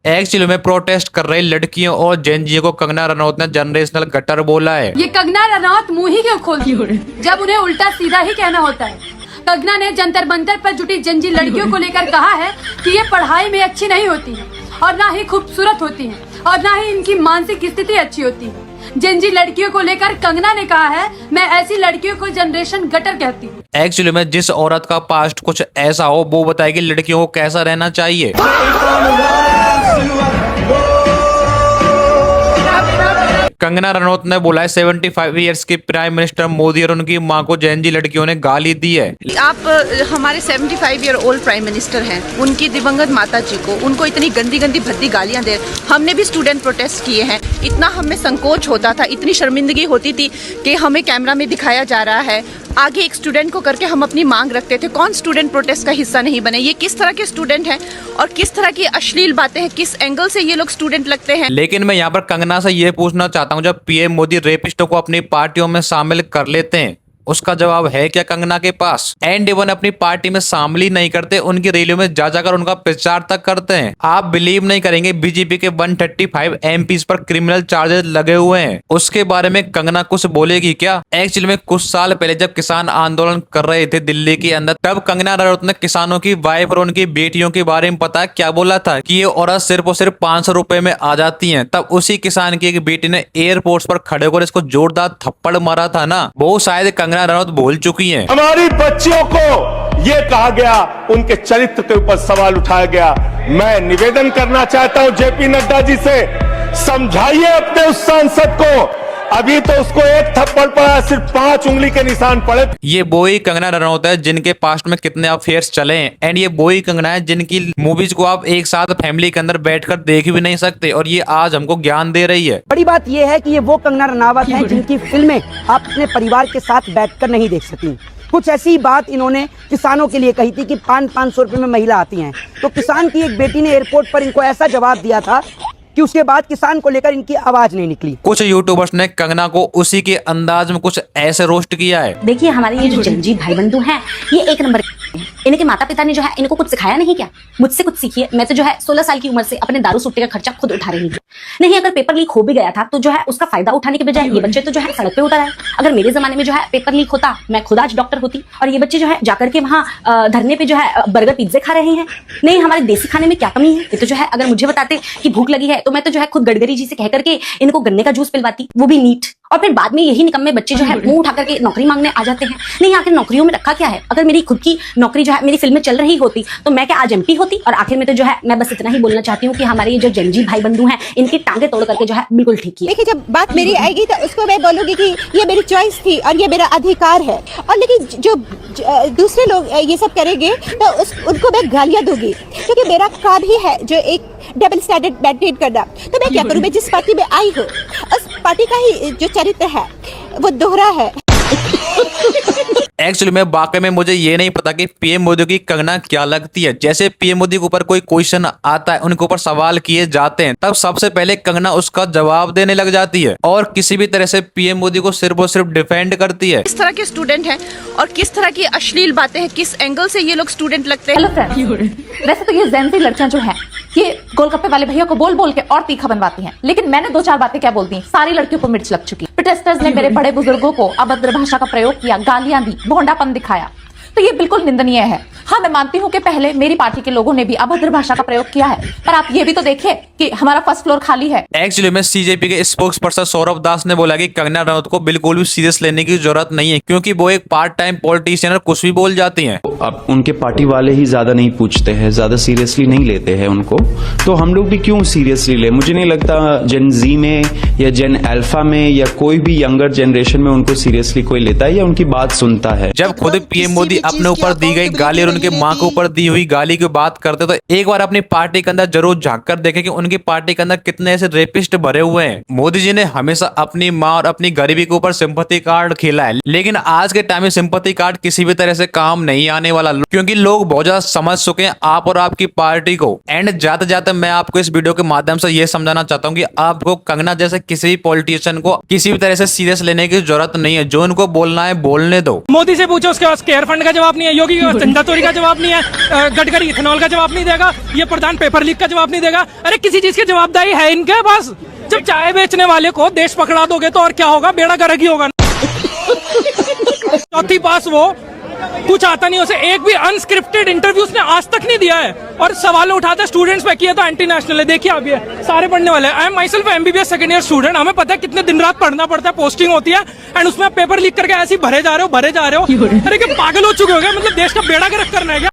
Actually में protest कर रही लड़कियों और जेनजी को कंगना रनौत ने जनरेशनल गटर बोला है। ये कंगना रनौत मुंह ही क्यों खोलती है जब उन्हें उल्टा सीधा ही कहना होता है। कंगना ने जंतर मंतर पर जुटी जेनजी लड़कियों को लेकर कहा है कि ये पढ़ाई में अच्छी नहीं होती है और ना ही खूबसूरत होती है और ना ही इनकी मानसिक स्थिति अच्छी होती है। जेनजी लड़कियों को लेकर कंगना ने कहा है, मैं ऐसी लड़कियों को जनरेशन गटर कहती हूँ। एक्चुअली में जिस औरत का पास्ट कुछ ऐसा हो वो बताएगी लड़कियों को कैसा रहना चाहिए। कंगना रनौत ने बोला है 75 इयर्स के प्राइम मिनिस्टर मोदी और उनकी मां को जेनजी लड़कियों ने गाली दी है। आप हमारे 75 ईयर ओल्ड प्राइम मिनिस्टर हैं, उनकी दिवंगत माता जी को उनको इतनी गंदी गंदी भद्दी गालियां दे। हमने भी स्टूडेंट प्रोटेस्ट किए हैं, इतना हमें संकोच होता था, इतनी शर्मिंदगी होती थी कि हमें कैमरा में दिखाया जा रहा है, आगे एक स्टूडेंट को करके हम अपनी मांग रखते थे। कौन स्टूडेंट प्रोटेस्ट का हिस्सा नहीं बने? ये किस तरह के स्टूडेंट हैं और किस तरह की अश्लील बातें हैं, किस एंगल से ये लोग स्टूडेंट लगते हैं। लेकिन मैं यहाँ पर कंगना से ये पूछना चाहता हूँ, जब पीएम मोदी रेपिस्टों को अपनी पार्टियों में शामिल कर लेते हैं उसका जवाब है क्या कंगना के पास? एंड इवन अपनी पार्टी में शामिल ही नहीं करते, उनकी रैलियों में जा जाकर उनका प्रचार तक करते हैं। आप बिलीव नहीं करेंगे, बीजेपी के 135 एमपीज पर क्रिमिनल चार्जेस लगे हुए हैं। उसके बारे में कंगना कुछ बोलेगी क्या? एक्चुअली में कुछ साल पहले जब किसान आंदोलन कर रहे थे दिल्ली के अंदर, तब कंगना रनौत ने किसानों की वाइफ और उनकी बेटियों के बारे में पता क्या बोला था कि ये औरत सिर्फ और सिर्फ 500 रुपए में आ जाती है। तब उसी किसान की एक बेटी ने एयरपोर्ट पर खड़े होकर इसको जोरदार थप्पड़ मारा था ना, वो शायद कंगना रनौत बोल चुकी हैं। हमारी बच्चियों को ये कहा गया, उनके चरित्र के ऊपर सवाल उठाया गया। मैं निवेदन करना चाहता हूं जेपी नड्डा जी से, समझाइए अपने उस सांसद को, अभी तो उसको एक थप्पड़ पड़ा, सिर्फ 5 उंगली के निशान पड़े। ये वो ही कंगना रनौत है जिनके पास्ट में कितने अफेयर्स चले हैं, एंड ये वो ही कंगना है जिनकी मूवीज को आप एक साथ फैमिली के अंदर बैठकर देख भी नहीं सकते, और ये आज हमको ज्ञान दे रही है। बड़ी बात ये है कि ये वो कंगना रनावत है जिनकी फिल्में आप अपने परिवार के साथ बैठकर नहीं देख सकती। कुछ ऐसी बात इन्होंने किसानों के लिए कही थी कि 500 रुपए में महिला आती हैं, तो किसान की एक बेटी ने एयरपोर्ट पर इनको ऐसा जवाब दिया था कि उसके बाद किसान को लेकर इनकी आवाज नहीं निकली। कुछ यूट्यूबर्स ने कंगना को उसी के अंदाज में कुछ ऐसे रोस्ट किया है। देखिए हमारे ये जो जेनजी भाई बंधु हैं, ये एक नंबर इनके माता पिता ने जो है इनको कुछ सिखाया नहीं क्या? मुझसे कुछ सीखिए। मैं तो जो है 16 साल की उम्र से अपने दारू सुट्टे का खर्चा खुद उठा रही हूँ। नहीं, अगर पेपर लीक हो भी गया था तो जो है उसका फायदा उठाने के बजाय ये बच्चे तो जो है सड़क पे उतर आए। अगर मेरे जमाने में जो है पेपर लीक होता, मैं खुद आज डॉक्टर होती, और ये बच्चे जो है जाकर के वहाँ धरने पे जो है बर्गर पिज्जे खा रहे हैं। नहीं, हमारे देसी खाने में क्या कमी है? ये तो जो है अगर मुझे बताते कि भूख लगी है तो मैं तो जो है खुद गडकरी जी से कह करके इनको गन्ने का जूस पिलवाती, वो भी नीट। और फिर बाद में यही निकम्मे बच्चे जो है मुंह उठा करके नौकरी मांगने आ जाते हैं। नहीं, आखिर नौकरियों में रखा क्या है? अगर मेरी खुद की नौकरी जो है मेरी फिल्म में चल रही होती तो मैं क्या आज एमपी होती? और आखिर में तो जो है मैं बस इतना ही बोलना चाहती हूँ कि हमारे ये जो जेनजी भाई बंधु हैं इनकी टांगे तोड़ करके जो है बिल्कुल ठीक है। देखिए, जब बात मेरी आएगी तो उसको मैं बोलूंगी कि ये मेरी चॉइस थी और ये मेरा अधिकार है, और लेकिन जो दूसरे लोग ये सब करेंगे तो उनको मैं गालियां दूंगी, क्योंकि मेरा काम ही है जो एक डबल स्टैंडर्ड मेंटेन करना। तो मैं क्या करूं? मैं जिस पार्टी में आई हूँ उस पार्टी का ही जो चरित्र है वो दोहरा है। एक्चुअली में वाकई में मुझे ये नहीं पता कि पीएम मोदी की कंगना क्या लगती है। जैसे पीएम मोदी के ऊपर कोई क्वेश्चन आता है, उनके ऊपर सवाल किए जाते हैं, तब सबसे पहले कंगना उसका जवाब देने लग जाती है और किसी भी तरह से पीएम मोदी को सिर्फ और सिर्फ डिफेंड करती है। किस तरह के स्टूडेंट हैं और किस तरह की अश्लील बातें हैं, किस एंगल से ये लोग स्टूडेंट लगते हैं। हेलो फ्रेंड्स, वैसे तो ये जेनजी लड़कियां जो है ये गोलगप्पे वाले भैया को बोल बोल के और तीखा बनवाती हैं, लेकिन मैंने 2-4 बातें क्या बोलती हैं, सारी लड़कियों को मिर्च लग चुकी। प्रोटेस्टर्स ने मेरे बड़े बुजुर्गों को अभद्र भाषा का प्रयोग किया, गालियां दी, भोंडापन दिखाया, तो ये बिल्कुल निंदनीय है। हाँ, मैं मानती हूँ कि पहले मेरी पार्टी के लोगों ने भी अभद्र भाषा का प्रयोग किया है, पर आप ये भी तो देखिए कि हमारा फर्स्ट फ्लोर खाली है। एक्चुअली में सीजेपी के स्पोक्स पर्सन सौरभ दास ने बोला कि कंगना रनौत को बिल्कुल भी सीरियस लेने की जरूरत नहीं है, क्योंकि वो एक पार्ट टाइम पॉलिटिशियन और कुछ भी बोल जाती हैं। अब उनके पार्टी वाले ही ज्यादा नहीं पूछते हैं, ज्यादा सीरियसली नहीं लेते हैं उनको, तो हम लोग भी क्यों सीरियसली ले? मुझे नहीं लगता जेन जी में या जेन अल्फा में या कोई भी यंगर जनरेशन में उनको सीरियसली कोई लेता है या उनकी बात सुनता है। जब खुद पीएम मोदी अपने ऊपर दी गई गाली और उनके माँ के ऊपर दी हुई गाली की बात करते तो एक बार अपनी पार्टी के अंदर जरूर झांक कर देखें कि उनकी पार्टी के अंदर कितने ऐसे रेपिस्ट भरे हुए हैं। मोदी जी ने हमेशा अपनी माँ और अपनी गरीबी के ऊपर सिंपैथी कार्ड खेला है, लेकिन आज के टाइम में सिंपैथी कार्ड किसी भी तरह से काम नहीं आने वाला, क्योंकि लोग बहुत ज्यादा समझ चुके हैं आप और आपकी पार्टी को। एंड जाते जाते मैं आपको इस वीडियो के माध्यम से ये समझाना चाहता हूँ कि आपको कंगना जैसे किसी भी पॉलिटिशियन को किसी भी तरह से सीरियस लेने की जरूरत नहीं है। जो उनको बोलना है बोलने दो। मोदी से पूछो उसके पास केयर फंड का जवाब नहीं है, योगी चंदा चोरी का जवाब नहीं है, गडकरी इथेनॉल का जवाब नहीं देगा, ये प्रधान पेपर लीक का जवाब नहीं देगा। अरे किसी चीज की जवाबदारी है इनके पास? जब चाय बेचने वाले को देश पकड़ा दोगे तो और क्या होगा, बेड़ा गर्क ही होगा। चौथी पास वो कुछ आता नहीं, उसे एक भी अनस्क्रिप्टेड इंटरव्यू उसने आज तक नहीं दिया है, और सवाल उठाता है स्टूडेंट्स पे किया तो एंटी नेशनल है। देखिए आप ये सारे पढ़ने वाले हैं। I am my self MBBS second year student, हमें पता है कितने दिन रात पढ़ना पड़ता है, पोस्टिंग होती है, एंड उसमें आप पेपर लीक करके ऐसे ही भरे जा रहे हो। अरे क्या पागल हो चुके हो क्या? मतलब देश का बेड़ा गर्क करना है क्या?